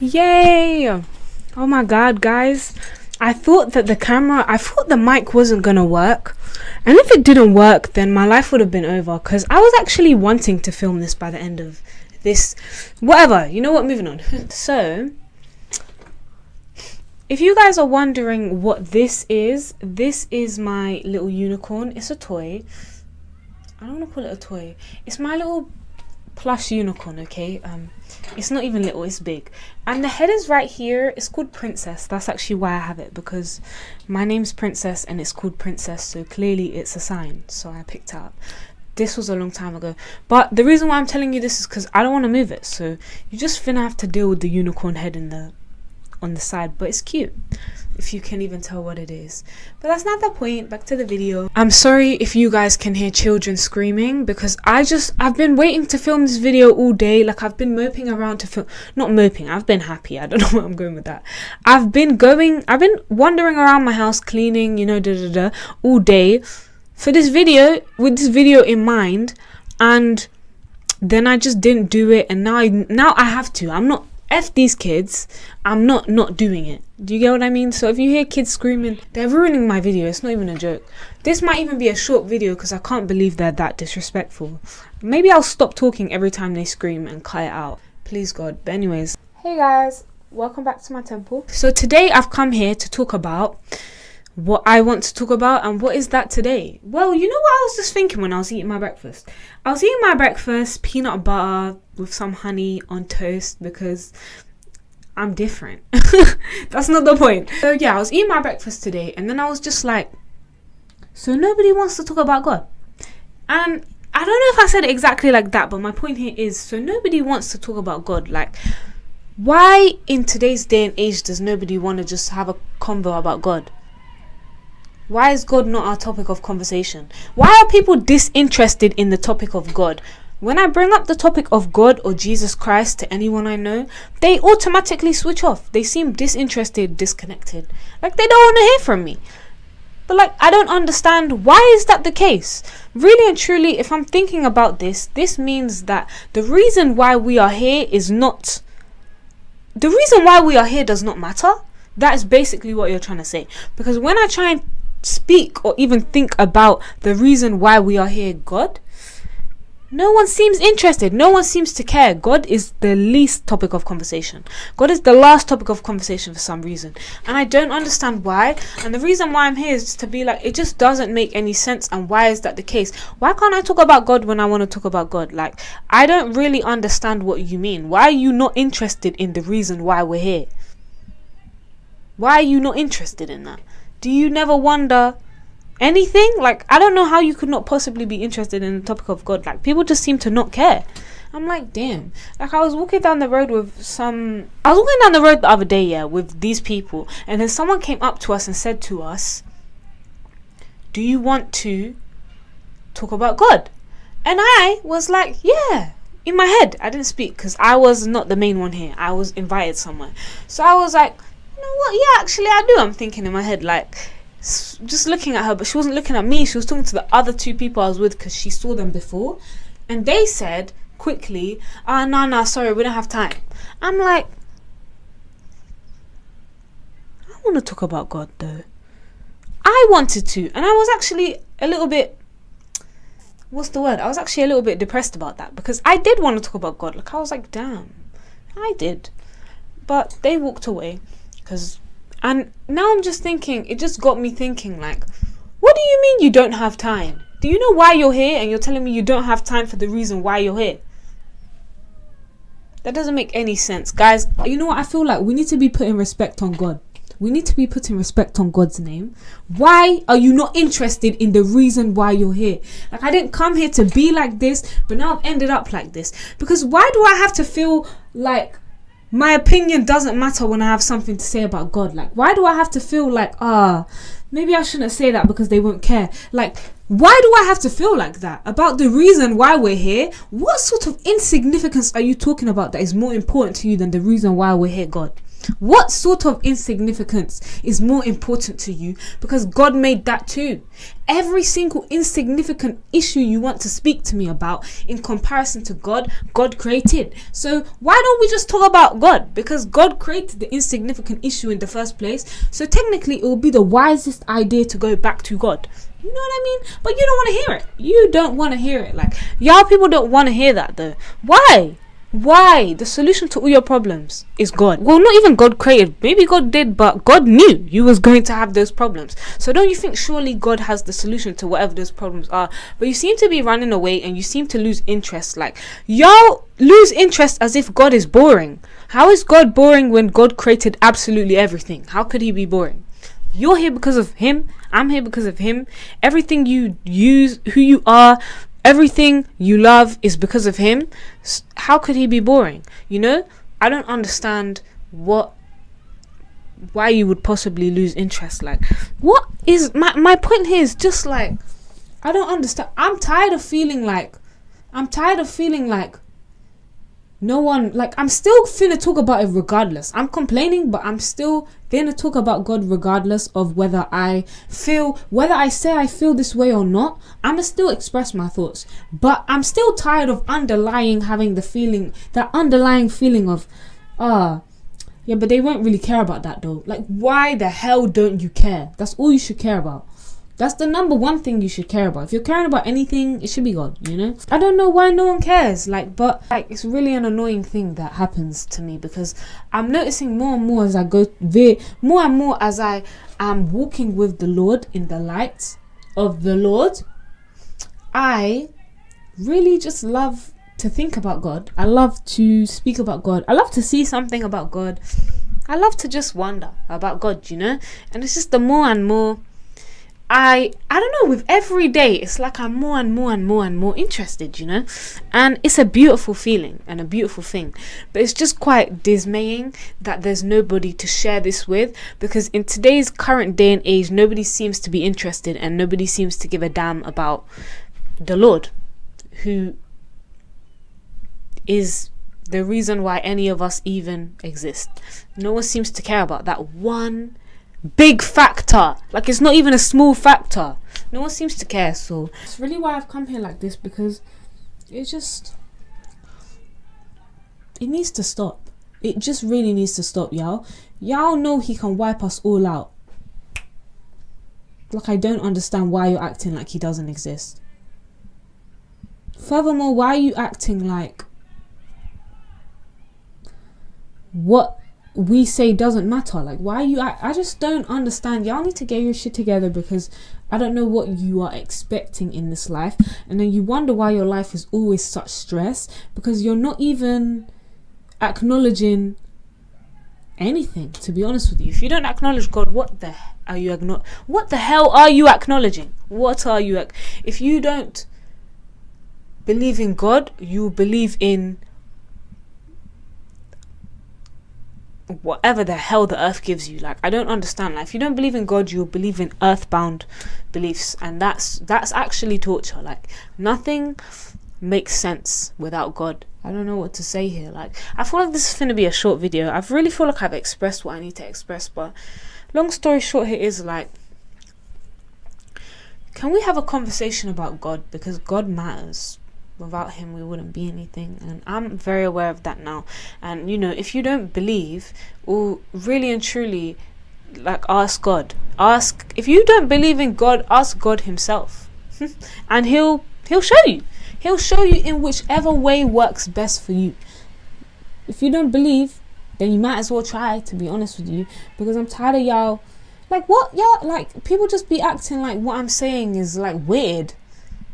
Yay! Oh my god, guys. I thought the mic wasn't gonna work. And if it didn't work, then my life would have been over. Because I was actually wanting to film this by the end of this. Whatever. You know what? Moving on. So, if you guys are wondering what this is my little unicorn. It's a toy. I don't want to call it a toy. It's my little plush unicorn, okay? It's not even little, it's big. And the head is right here. It's called Princess. That's actually why I have it, because my name's Princess and it's called Princess, so clearly it's a sign. So I picked it up. This was a long time ago. But the reason why I'm telling you this is because I don't want to move it. So you just finna have to deal with the unicorn head on the side, but it's cute, if you can even tell what it is. But that's not the point. Back to the video. I'm sorry if you guys can hear children screaming, because I've been waiting to film this video all day. Like, I've been moping around to film. Not moping, I've been happy. I don't know where I'm going with that. I've been wandering around my house cleaning, all day for this video, with this video in mind, and then I just didn't do it, and now I have to. I'm not F these kids. I'm not doing it. Do you get what I mean? So if you hear kids screaming, they're ruining my video. It's not even a joke. This might even be a short video because I can't believe they're that disrespectful. Maybe I'll stop talking every time they scream and cut it out. Please God. But anyways. Hey guys. Welcome back to my temple. So today I've come here to talk about what I want to talk about. And what is that today? Well, you know what I was just thinking when I was eating my breakfast? I was eating my breakfast, peanut butter with some honey on toast, because I'm different. That's not the point. So yeah, I was eating my breakfast today, and then I was just like, so nobody wants to talk about God. And I don't know if I said it exactly like that, but my point here is, so nobody wants to talk about God. Like, why in today's day and age does nobody want to just have a convo about God? Why is God not our topic of conversation? Why are people disinterested in the topic of God? When I bring up the topic of God or Jesus Christ to anyone I know, they automatically switch off. They seem disinterested, disconnected. Like, they don't want to hear from me. But like, I don't understand, why is that the case? Really and truly, if I'm thinking about this means that the reason why we are here does not matter. That is basically what you're trying to say. Because when I try and speak or even think about the reason why we are here, God, no one seems interested. No one seems to care. God is the least topic of conversation. God is the last topic of conversation for some reason. And I don't understand why. And the reason why I'm here is to be like, it just doesn't make any sense. And why is that the case? Why can't I talk about God when I want to talk about God? Like, I don't really understand what you mean. Why are you not interested in the reason why we're here? Why are you not interested in that? Do you never wonder anything? Like, I don't know how you could not possibly be interested in the topic of God. Like, people just seem to not care. I'm like, damn. Like, I was walking down the road the other day, yeah, with these people, and then someone came up to us and said to us, do you want to talk about God? And I was like, yeah. In my head, I didn't speak because I was not the main one here. I was invited somewhere. So I was like, you know what? Yeah, actually I do. I'm thinking in my head, like, just looking at her, but she wasn't looking at me. She was talking to the other two people I was with, because she saw them before, and they said quickly, no, sorry, we don't have time. I'm like, I want to talk about God though. I wanted to, and I was actually a little bit, I was actually a little bit depressed about that, because I did want to talk about God. Like, I was like, damn, I did. But they walked away. And now I'm just thinking, it just got me thinking, like, what do you mean you don't have time? Do you know why you're here, and you're telling me you don't have time for the reason why you're here? That doesn't make any sense. Guys, you know what? I feel like we need to be putting respect on God. We need to be putting respect on God's name. Why are you not interested in the reason why you're here? Like, I didn't come here to be like this, but now I've ended up like this. Because why do I have to feel like my opinion doesn't matter when I have something to say about God? Like, why do I have to feel like, maybe I shouldn't say that because they won't care? Like, why do I have to feel like that about the reason why we're here? What sort of insignificance are you talking about that is more important to you than the reason why we're here, God? What sort of insignificance is more important to you? Because God made that too. Every single insignificant issue you want to speak to me about in comparison to God, God created. So why don't we just talk about God? Because God created the insignificant issue in the first place. So technically it will be the wisest idea to go back to God. You know what I mean? But you don't want to hear it. You don't want to hear it. Like, y'all people don't want to hear that though. Why? Why? The solution to all your problems is God. Well, not even God created. Maybe God did, but God knew you was going to have those problems. So don't you think surely God has the solution to whatever those problems are? But you seem to be running away and you seem to lose interest. Like, y'all lose interest as if God is boring. How is God boring when God created absolutely everything? How could he be boring? You're here because of him. I'm here because of him. Everything you use, who you are, everything you love is because of him. How could he be boring? You know, I don't understand why you would possibly lose interest. Like, what is my point here is just like, I don't understand. I'm tired of feeling like no one, like, I'm still finna talk about it regardless. I'm complaining, but I'm still finna talk about God regardless of whether I say I feel this way or not. I'ma still express my thoughts. But I'm still tired of that underlying feeling of, yeah, but they won't really care about that though. Like, why the hell don't you care? That's all you should care about. That's the number one thing you should care about. If you're caring about anything, it should be God, you know? I don't know why no one cares. But it's really an annoying thing that happens to me, because I'm noticing more and more as I am walking with the Lord in the light of the Lord. I really just love to think about God. I love to speak about God. I love to see something about God. I love to just wonder about God, you know? And it's just the more and more I don't know, with every day it's like I'm more and more interested, you know, and it's a beautiful feeling and a beautiful thing. But it's just quite dismaying that there's nobody to share this with, because in today's current day and age, nobody seems to be interested and nobody seems to give a damn about the Lord, who is the reason why any of us even exist. No one seems to care about that one big factor. Like, it's not even a small factor. No one seems to care. So it's really why I've come here like this, because it needs to stop. It just really needs to stop, y'all. Y'all know he can wipe us all out. Like, I don't understand why you're acting like he doesn't exist. Furthermore, why are you acting like what we say doesn't matter? Like, why are you I just don't understand. Y'all need to get your shit together, because I don't know what you are expecting in this life, and then you wonder why your life is always such stress, because you're not even acknowledging anything, to be honest with you. If you don't acknowledge God, what the hell are you acknowledging? What are you if you don't believe in God, you believe in whatever the hell the earth gives you. Like, I don't understand. Like, if you don't believe in God, you'll believe in earthbound beliefs, and that's actually torture. Like, nothing makes sense without God. I don't know what to say here. Like, I feel like this is gonna be a short video. I really feel like I've expressed what I need to express, but long story short here is, like, can we have a conversation about God? Because God matters. Without him, we wouldn't be anything, and I'm very aware of that now. And, you know, if you don't believe, or really and truly, like, ask God. If you don't believe in God, ask God himself, and he'll show you. He'll show you in whichever way works best for you. If you don't believe, then you might as well try, to be honest with you, because I'm tired of y'all. Like, what? Y'all, like, people just be acting like what I'm saying is, like, weird,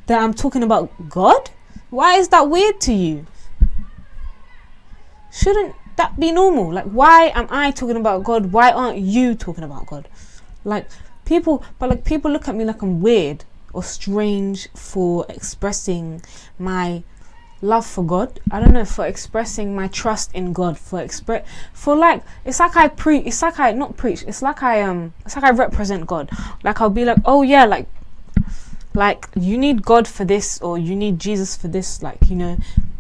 that I'm talking about God. Why is that weird to you? Shouldn't that be normal? Like, why am I talking about God? Why aren't you talking about God? Like, people look at me like I'm weird or strange for expressing my love for God. I don't know, for expressing my trust in God, it's like I represent God. Like, I'll be like, oh yeah, like you need God for this, or you need Jesus for this, like, you know,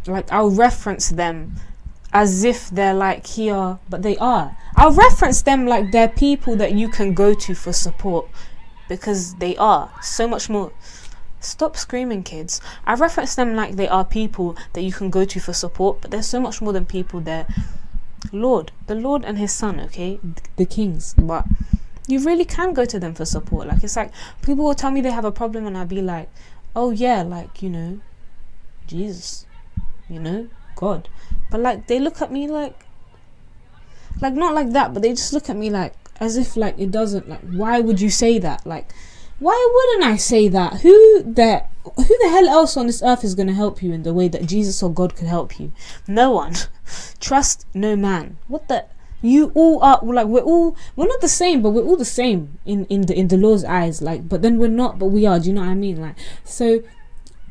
like, I'll reference them as if they're like here, but they are. I'll reference them like they're people that you can go to for support, because they are so much more. Stop screaming, kids. I reference them like they are people that you can go to for support, but they're so much more than people. They're the Lord and his son, okay, the kings. But you really can go to them for support. Like, it's like people will tell me they have a problem and I'll be like, oh yeah, like, you know, Jesus, you know, God. But like, they look at me like not like that, but they just look at me like as if like it doesn't, like, why would you say that? Like, why wouldn't I say that? Who the hell else on this earth is going to help you in the way that Jesus or God could help you? No one. Trust no man. What the? You all are like, we're not the same, but we're all the same in the Lord's eyes. Like, but then we're not, but we are. Do you know what I mean? Like, so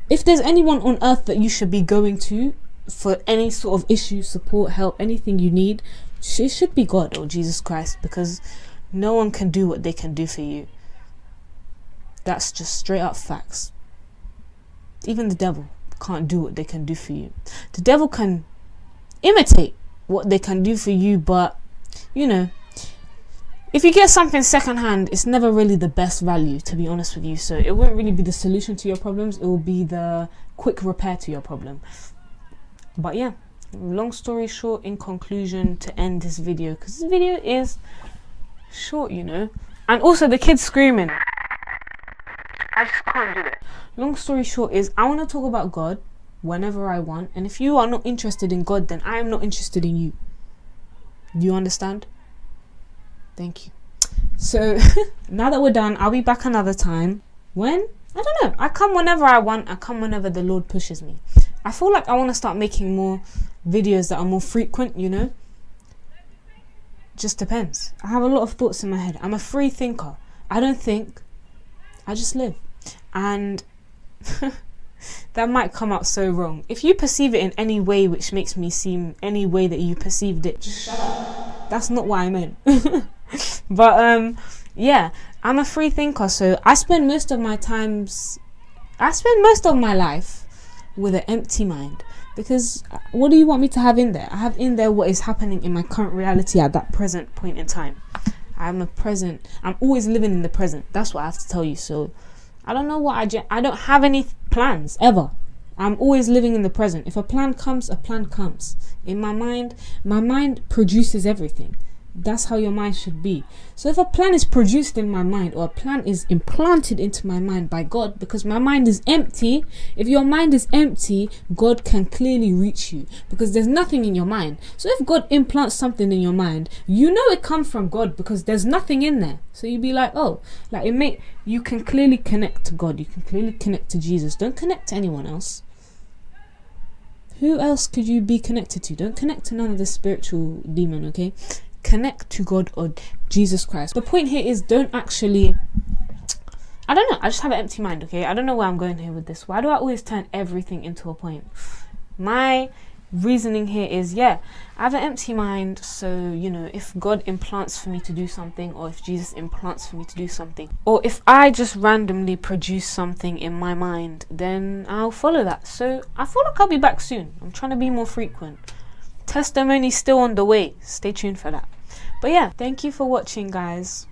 if there's anyone on earth that you should be going to for any sort of issue, support, help, anything you need, it should be God or Jesus Christ, because no one can do what they can do for you. That's just straight up facts. Even the devil can't do what they can do for you. The devil can imitate what they can do for you, but you know, if you get something secondhand, it's never really the best value, to be honest with you. So it won't really be the solution to your problems. It will be the quick repair to your problem. But yeah, long story short, in conclusion, to end this video, because this video is short, you know, and also the kids screaming, I just can't do it. Long story short is, I want to talk about God whenever I want, and if you are not interested in God, then I am not interested in you. Do you understand? Thank you. So now that we're done, I'll be back another time. When? I don't know. I come whenever I want. I come whenever the Lord pushes me. I feel like I want to start making more videos that are more frequent, you know. Just depends. I have a lot of thoughts in my head. I'm a free thinker. I don't think, I just live. And that might come out so wrong. If you perceive it in any way which makes me seem any way that you perceived it, just shut up. That's not what I meant. But yeah, I'm a free thinker, so I spend most of my life with an empty mind, because what do you want me to have in there? I have in there what is happening in my current reality at that present point in time. I'm always living in the present. That's what I have to tell you. So I don't know what I don't have any plans ever. I'm always living in the present. If a plan comes, a plan comes. In my mind produces everything. That's how your mind should be. So if a plan is produced in my mind, or a plan is implanted into my mind by God, because my mind is empty, if your mind is empty, God can clearly reach you, because there's nothing in your mind. So if God implants something in your mind, you know it comes from God, because there's nothing in there. So you'd be like, oh, like you can clearly connect to God. You can clearly connect to Jesus. Don't connect to anyone else. Who else could you be connected to? Don't connect to none of the spiritual demon, okay? Connect to God or Jesus Christ. The point here is, don't actually, I don't know, I just have an empty mind, okay? I don't know where I'm going here with this. Why do I always turn everything into a point? My reasoning here is, yeah, I have an empty mind, so, you know, if God implants for me to do something, or if Jesus implants for me to do something, or if I just randomly produce something in my mind, then I'll follow that. So I feel like I'll be back soon. I'm trying to be more frequent. Testimony still on the way. Stay tuned for that. But yeah, thank you for watching, guys.